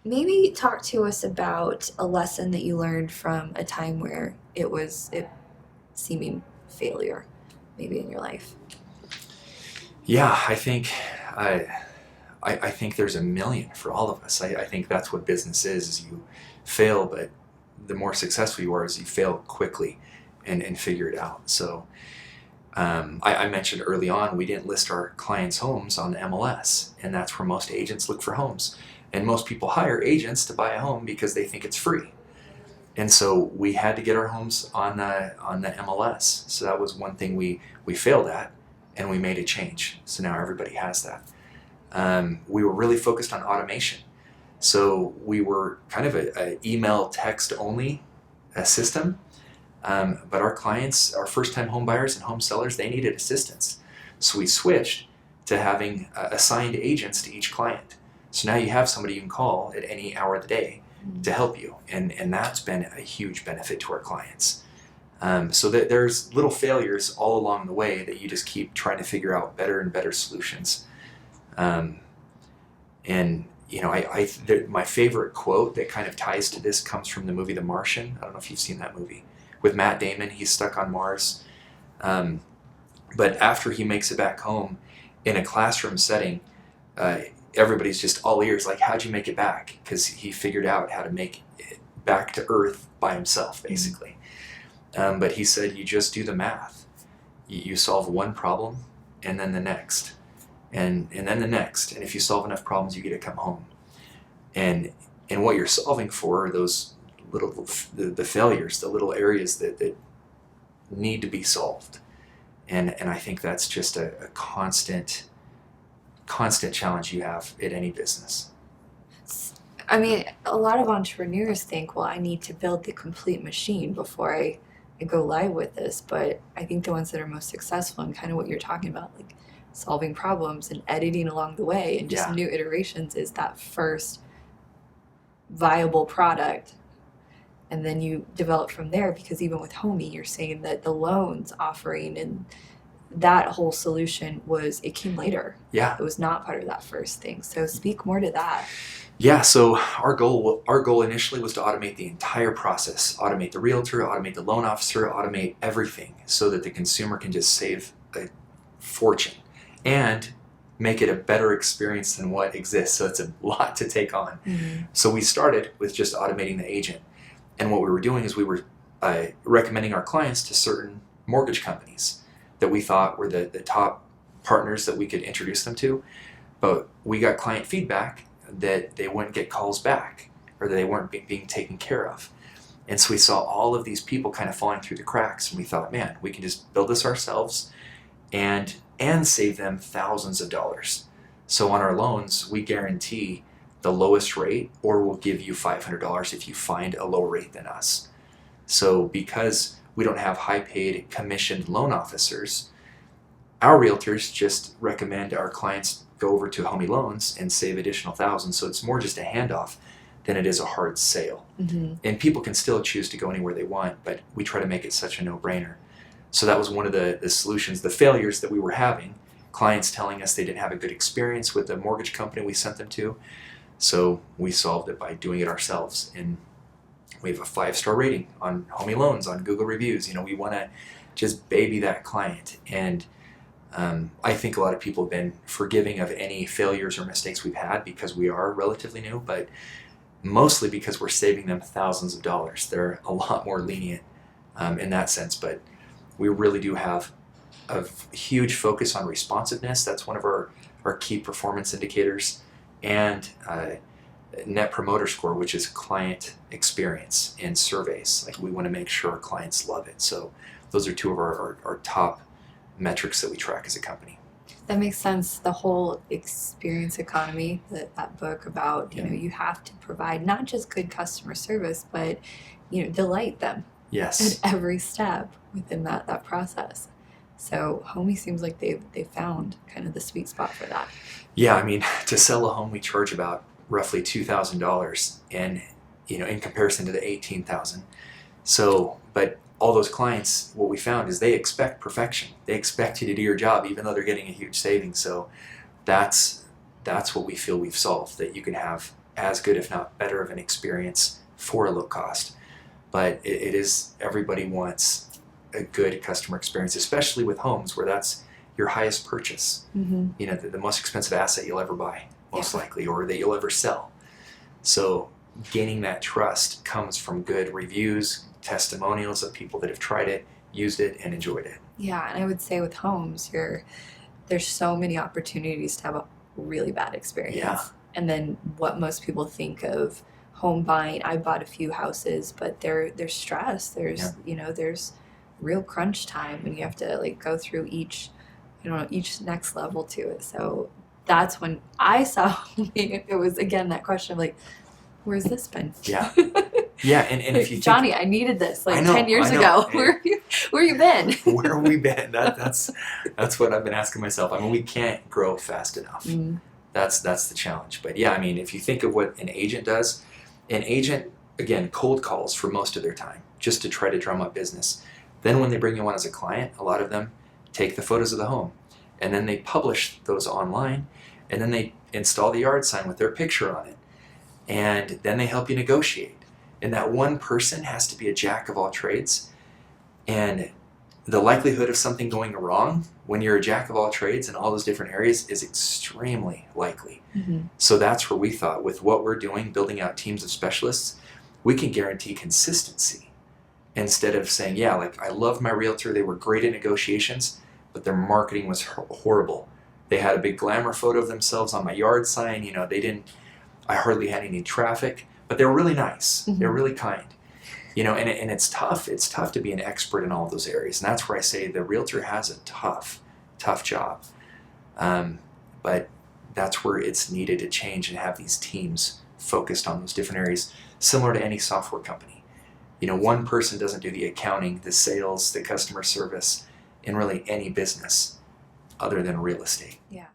Maybe talk to us about a lesson that you learned from a time where it seeming failure, maybe in your life. Yeah, I, I think there's a million for all of us. I think that's what business is you fail, but the more successful you are is you fail quickly and figure it out. So I mentioned early on, we didn't list our clients' homes on the MLS, and that's where most agents look for homes. And most people hire agents to buy a home because they think it's free. And so we had to get our homes on the MLS. So that was one thing we failed at, and we made a change. So now everybody has that. We were really focused on automation. So we were kind of a email text only system, but our clients, our first time home buyers and home sellers, they needed assistance. So we switched to having assigned agents to each client. So now you have somebody you can call at any hour of the day to help you, and that's been a huge benefit to our clients. So that there's little failures all along the way that you just keep trying to figure out better and better solutions. Um, and you know, my favorite quote that kind of ties to this comes from the movie The Martian. I don't know if you've seen that movie with Matt Damon. He's stuck on Mars, um, but after he makes it back home in a classroom setting, uh, everybody's just all ears, like, "How'd you make it back?" Because he figured out how to make it back to Earth by himself, basically. But he said, "You just do the math. You solve one problem, and then the next." And then the next. And if you solve enough problems, you get to come home. And what you're solving for are those little the failures, the little areas that need to be solved. And I think that's just a constant challenge you have at any business. I mean, a lot of entrepreneurs think, well, I need to build the complete machine before I go live with this. But I think the ones that are most successful and kind of what you're talking about, like solving problems and editing along the way and just Yeah. new iterations, is that first viable product. And then you develop from there because even with Homey, you're saying that the loans offering and that whole solution it came later. Yeah. It was not part of that first thing. So speak more to that. Yeah, so our goal initially was to automate the entire process, automate the realtor, automate the loan officer, automate everything so that the consumer can just save a fortune and make it a better experience than what exists. So it's a lot to take on. Mm-hmm. So we started with just automating the agent. And what we were doing is we were recommending our clients to certain mortgage companies that we thought were the top partners that we could introduce them to. But we got client feedback that they wouldn't get calls back or that they weren't being taken care of. And so we saw all of these people kind of falling through the cracks, and we thought, man, we can just build this ourselves and save them thousands of dollars. So on our loans, we guarantee the lowest rate, or we'll give you $500 if you find a lower rate than us. So because we don't have high paid commissioned loan officers, our realtors just recommend our clients go over to Homey Loans and save additional thousands. So it's more just a handoff than it is a hard sale. Mm-hmm. And people can still choose to go anywhere they want, but we try to make it such a no-brainer. So that was one of the solutions, the failures that we were having, clients telling us they didn't have a good experience with the mortgage company we sent them to. So we solved it by doing it ourselves. And we have a 5-star rating on Homey Loans on Google reviews. You know, we want to just baby that client. And I think a lot of people have been forgiving of any failures or mistakes we've had because we are relatively new, but mostly because we're saving them thousands of dollars. They're a lot more lenient in that sense, but we really do have a huge focus on responsiveness. That's one of our key performance indicators, and net promoter score, which is client experience in surveys. Like, we want to make sure our clients love it. So those are two of our top metrics that we track as a company. That makes sense. The whole experience economy, that book about, Yeah. you have to provide not just good customer service, but, delight them Yes. at every step within that process. So Homey seems like they've found kind of the sweet spot for that. Yeah, I mean, to sell a home, we charge about roughly $2,000, and in comparison to the $18,000. So, but all those clients, what we found is they expect perfection. They expect you to do your job, even though they're getting a huge savings. So, that's what we feel we've solved. That you can have as good, if not better, of an experience for a low cost. But it is, everybody wants a good customer experience, especially with homes where that's your highest purchase. Mm-hmm. You know, the most expensive asset you'll ever buy, most likely, or that you'll ever sell. So gaining that trust comes from good reviews, testimonials of people that have tried it, used it, and enjoyed it. Yeah, and I would say with homes, there's so many opportunities to have a really bad experience. Yeah. And then what most people think of home buying, I bought a few houses, but there's stress. There's there's real crunch time, and you have to like go through each next level to it. So that's when I saw it was again that question of like, where's this been? Yeah. Yeah, and if you think, Johnny, I needed this like I know, 10 years I know. ago. Where you been? where have we been? That's what I've been asking myself. I mean, we can't grow fast enough. Mm. That's the challenge. But yeah, I mean, if you think of what an agent does, an agent, again, cold calls for most of their time just to try to drum up business. Then when they bring you on as a client, a lot of them take the photos of the home and then they publish those online, and then they install the yard sign with their picture on it, and then they help you negotiate. And that one person has to be a jack of all trades, and the likelihood of something going wrong when you're a jack of all trades in all those different areas is extremely likely. Mm-hmm. So that's where we thought, with what we're doing, building out teams of specialists, we can guarantee consistency. Instead of saying, yeah, like I love my realtor, they were great at negotiations, but their marketing was horrible. They had a big glamour photo of themselves on my yard sign. You know, I hardly had any traffic, but they were really nice. Mm-hmm. They were really kind. You know, and it's tough. It's tough to be an expert in all of those areas. And that's where I say the realtor has a tough job. But that's where it's needed to change and have these teams focused on those different areas, similar to any software company. You know, one person doesn't do the accounting, the sales, the customer service in really any business other than real estate. Yeah.